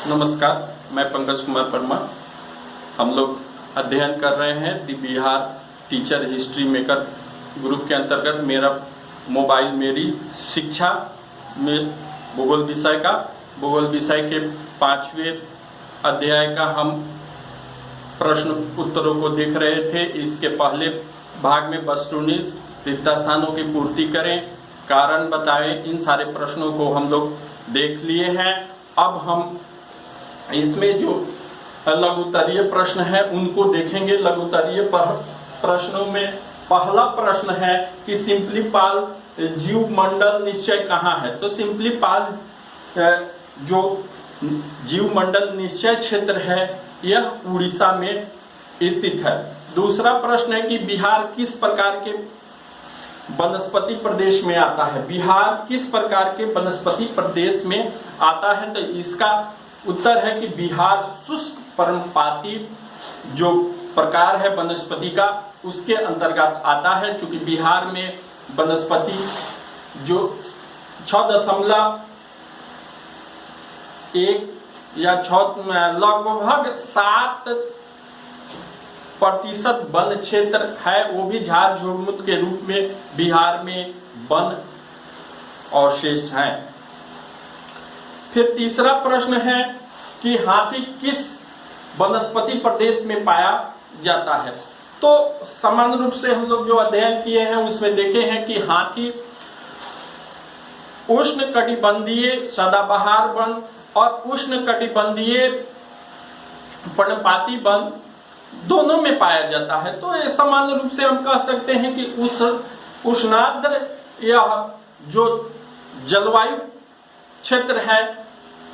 नमस्कार, मैं पंकज कुमार वर्मा। हम लोग अध्ययन कर रहे हैं the Bihar teacher history maker group के अंतर्गत मेरा मोबाइल मेरी शिक्षा में भूगोल विषय के 5वें अध्याय का हम प्रश्न उत्तरों को देख रहे थे। इसके पहले भाग में वस्तुनिष्ठ रिक्त स्थानों की पूर्ति करें, कारण बताएं, इन सारे प्रश्नों को हम लोग देख लिए हैं। अब हम इसमें जो लघुत्तरीय प्रश्न है उनको देखेंगे। लघुत्तरीय प्रश्नों में पहला प्रश्न है कि सिंपलीपाल जीव मंडल निश्चय कहाँ है। तो सिंपलीपाल जो जीव मंडल निश्चय क्षेत्र है यह उड़ीसा में स्थित है। दूसरा प्रश्न है कि बिहार किस प्रकार के वनस्पति प्रदेश में आता है। बिहार किस प्रकार के वनस्पति प्रदेश में आता है। तो इसका उत्तर है कि बिहार शुष्क पर्णपाती जो प्रकार है वनस्पति का उसके अंतर्गत आता है। चूंकि बिहार में वनस्पति जो 6.1 या लगभग 7% वन क्षेत्र है, वो भी झाड़ झुरमुट के रूप में बिहार में वन अवशेष हैं। फिर तीसरा प्रश्न है कि हाथी किस वनस्पति प्रदेश में पाया जाता है। तो समान रूप से हम लोग जो अध्ययन किए हैं उसमें देखे हैं कि हाथी उष्णकटिबंधीय सदाबहार वन और उष्णकटिबंधीय पर्णपाती वन दोनों में पाया जाता है। तो ये समान रूप से हम कह सकते हैं कि उष्णार्द्र यह जो जलवायु क्षेत्र है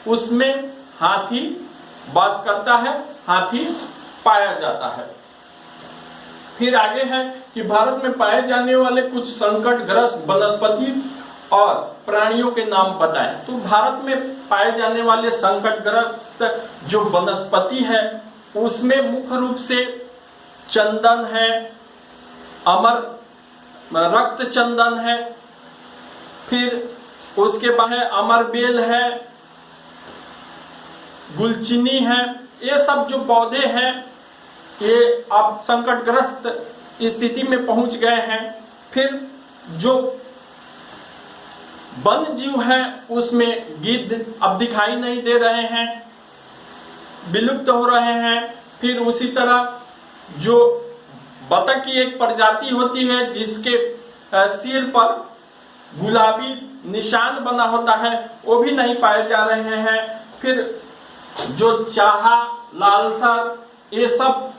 उसमें हाथी वास करता है, हाथी पाया जाता है। फिर आगे है कि भारत में पाए जाने वाले कुछ संकटग्रस्त वनस्पति और प्राणियों के नाम बताएं। तो भारत में पाए जाने वाले संकटग्रस्त जो वनस्पति है उसमें मुख्य रूप से चंदन है, रक्त चंदन है, फिर उसके बाद है अमरबेल है, गुलचीनी है। ये सब जो पौधे हैं ये अब संकटग्रस्त स्थिति में पहुंच गए हैं। फिर जो वन जीव हैं उसमें गिद्ध अब दिखाई नहीं दे रहे हैं, विलुप्त हो रहे हैं। फिर उसी तरह जो बतख की एक प्रजाति होती है जिसके सिर पर गुलाबी निशान बना होता है वो भी नहीं पाए जा रहे हैं। फिर जो चाहा, लालसर, ये सब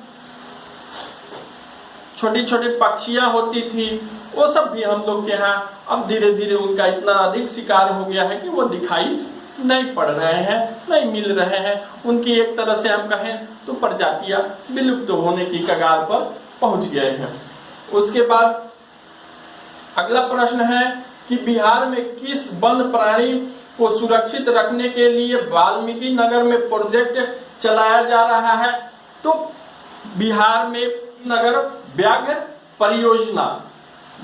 छोटी छोटी पक्षियां होती थी वो सब भी हम लोग के यहाँ अब धीरे धीरे उनका इतना अधिक शिकार हो गया है कि वो दिखाई नहीं पड़ रहे हैं, नहीं मिल रहे हैं। उनकी एक तरह से हम कहें तो प्रजातियां विलुप्त होने की कगार पर पहुंच गए हैं। उसके बाद अगला प्रश्न है कि बिहार में किस वन प्राणी को सुरक्षित रखने के लिए वाल्मीकि नगर में प्रोजेक्ट चलाया जा रहा है। तो बिहार में नगर व्याघ्र परियोजना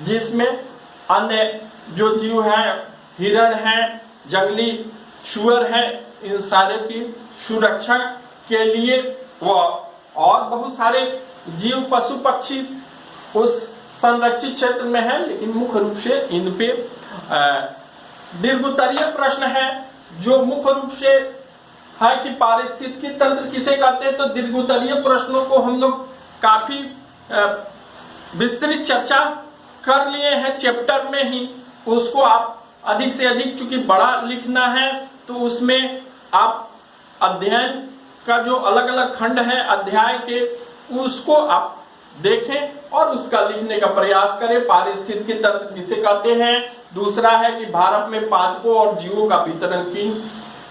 जिसमें अन्य जो जीव हैं, हिरण हैं, जंगली शुअर हैं, इन सारे की सुरक्षा के लिए और बहुत सारे जीव पशु पक्षी उस संरक्षित क्षेत्र में है। लेकिन मुख्य रूप से इन पे दीर्घोत्तरीय प्रश्न है जो मुख्य रूप से है कि पारिस्थितिकी तंत्र किसे कहते हैं। तो दीर्घोत्तरीय प्रश्नों को हम लोग काफी विस्तृत चर्चा कर लिए हैं चैप्टर में ही। उसको आप अधिक से अधिक चूंकि बड़ा लिखना है तो उसमें आप अध्ययन का जो अलग अलग खंड है अध्याय के उसको आप देखें और उसका लिखने का प्रयास करें। पारिस्थितिकी तंत्र किसे कहते हैं। दूसरा है कि भारत में पादपों और जीवों का वितरण किन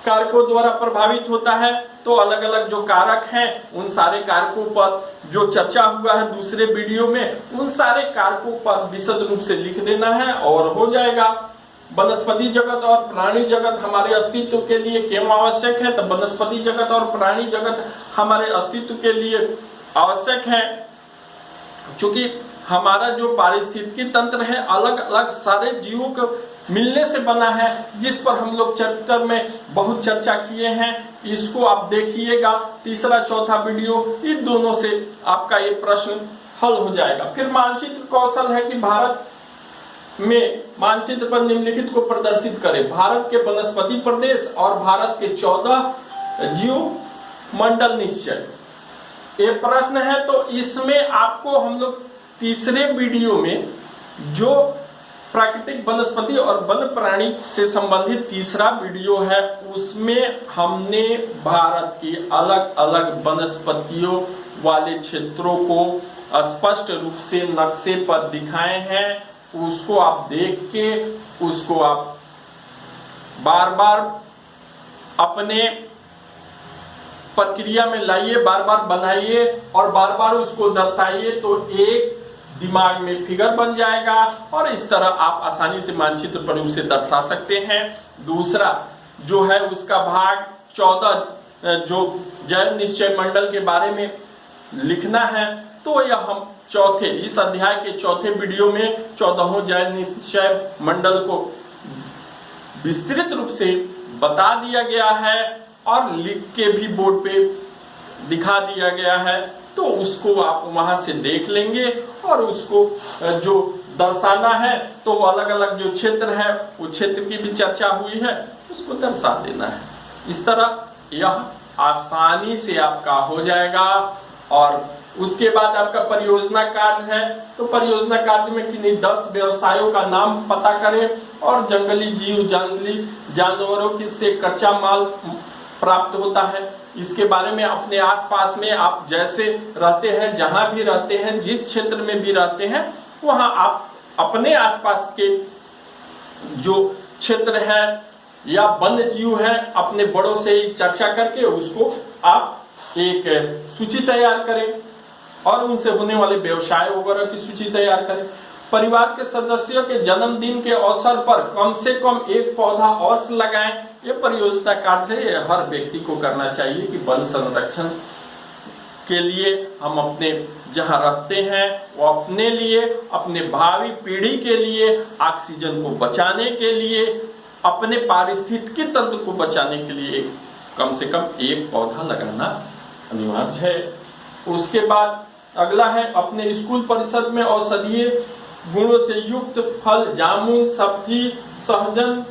कारकों द्वारा प्रभावित होता है। तो अलग अलग जो कारक हैं उन सारे कारकों पर जो चर्चा हुआ है दूसरे वीडियो में, उन सारे कारकों पर विशद रूप से लिख देना है और हो जाएगा। वनस्पति जगत और प्राणी जगत हमारे अस्तित्व के लिए क्यों आवश्यक है। तो वनस्पति जगत और प्राणी जगत हमारे अस्तित्व के लिए आवश्यक है चूंकि हमारा जो पारिस्थितिकी तंत्र है अलग अलग सारे जीवों मिलने से बना है, जिस पर हम लोग चैप्टर में बहुत चर्चा किए हैं। इसको आप देखिएगा, तीसरा चौथा वीडियो, इन दोनों से आपका ये प्रश्न हल हो जाएगा। फिर मानचित्र कौशल है कि भारत में मानचित्र पर निम्नलिखित को प्रदर्शित करें। भारत के वनस्पति प्रदेश और भारत के 14 जीव मंडल निश्चय, ये प्रश्न है। तो इसमें आपको हम लोग तीसरे वीडियो में जो प्राकृतिक वनस्पति और वन प्राणी से संबंधित तीसरा वीडियो है, उसमें हमने भारत की अलग अलग वनस्पतियों वाले क्षेत्रों को स्पष्ट रूप से नक्शे पर दिखाए हैं। उसको आप देख के उसको आप बार बार अपने प्रक्रिया में लाइए, बार बार बनाइए और बार बार उसको दर्शाइए, तो एक दिमाग में फिगर बन जाएगा और इस तरह आप आसानी से मानचित्र पर उसे दर्शा सकते हैं। दूसरा जो है उसका भाग 14 जो जैव निश्चय मंडल के बारे में लिखना है, तो यह हम चौथे इस अध्याय के चौथे वीडियो में 14 जैव निश्चय मंडल को विस्तृत रूप से बता दिया गया है और लिख के भी बोर्ड पे दिखा दिया गया है। तो उसको आप वहां से देख लेंगे और उसको जो दर्शाना है, तो अलग अलग जो क्षेत्र है वो क्षेत्र की भी चर्चा हुई है, उसको दर्शा देना है। इस तरह यह आसानी से आपका हो जाएगा। और उसके बाद आपका परियोजना कार्य है, तो परियोजना कार्य में किन्हीं 10 व्यवसायों का नाम पता करें और जंगली जीव जंगली जानवरों से कच्चा माल प्राप्त होता है, इसके बारे में अपने आसपास में आप जैसे रहते हैं, जहां भी रहते हैं, जिस क्षेत्र में भी रहते हैं, वहां आप अपने आसपास के जो क्षेत्र है या वन्य जीव है, अपने बड़ों से चर्चा करके उसको आप एक सूची तैयार करें और उनसे होने वाले व्यवसाय वगैरह की सूची तैयार करें। परिवार के सदस्यों के जन्मदिन के अवसर पर कम से कम एक पौधा अवश्य लगाएं। ये परियोजना कार्य से हर व्यक्ति को करना चाहिए कि वन संरक्षण के लिए हम अपने जहां रहते हैं वो अपने लिए, अपने भावी पीढ़ी के लिए, ऑक्सीजन को बचाने के लिए, अपने पारिस्थितिकी तंत्र को बचाने के लिए कम से कम एक पौधा लगाना अनिवार्य है। उसके बाद अगला है अपने स्कूल परिसर में औषधीय गुणों से युक्त फल, जामुन, सब्जी, सहजन,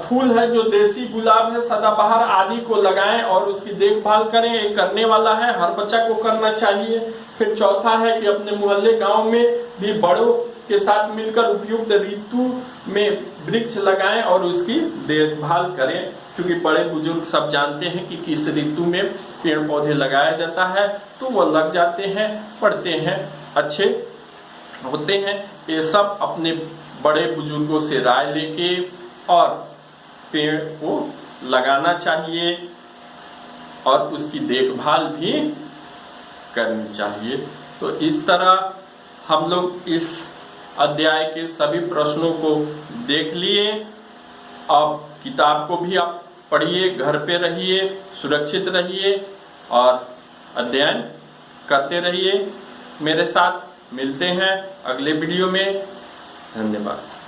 फूल है जो देसी गुलाब है, सदाबहार आदि को लगाएं और उसकी देखभाल करें। ये करने वाला है, हर बच्चा को करना चाहिए। फिर चौथा है कि अपने मोहल्ले गांव में भी बड़ों के साथ मिलकर उपयुक्त ऋतु में वृक्ष लगाएं और उसकी देखभाल करें, क्योंकि बड़े बुजुर्ग सब जानते हैं कि किस ऋतु में पेड़ पौधे लगाया जाता है, तो वो लग जाते हैं, पढ़ते हैं, अच्छे होते हैं। ये सब अपने बड़े बुजुर्गों से राय लेके और पेड़ को लगाना चाहिए और उसकी देखभाल भी करनी चाहिए। तो इस तरह हम लोग इस अध्याय के सभी प्रश्नों को देख लिए। अब किताब को भी आप पढ़िए, घर पे रहिए, सुरक्षित रहिए और अध्ययन करते रहिए। मेरे साथ मिलते हैं अगले वीडियो में। धन्यवाद।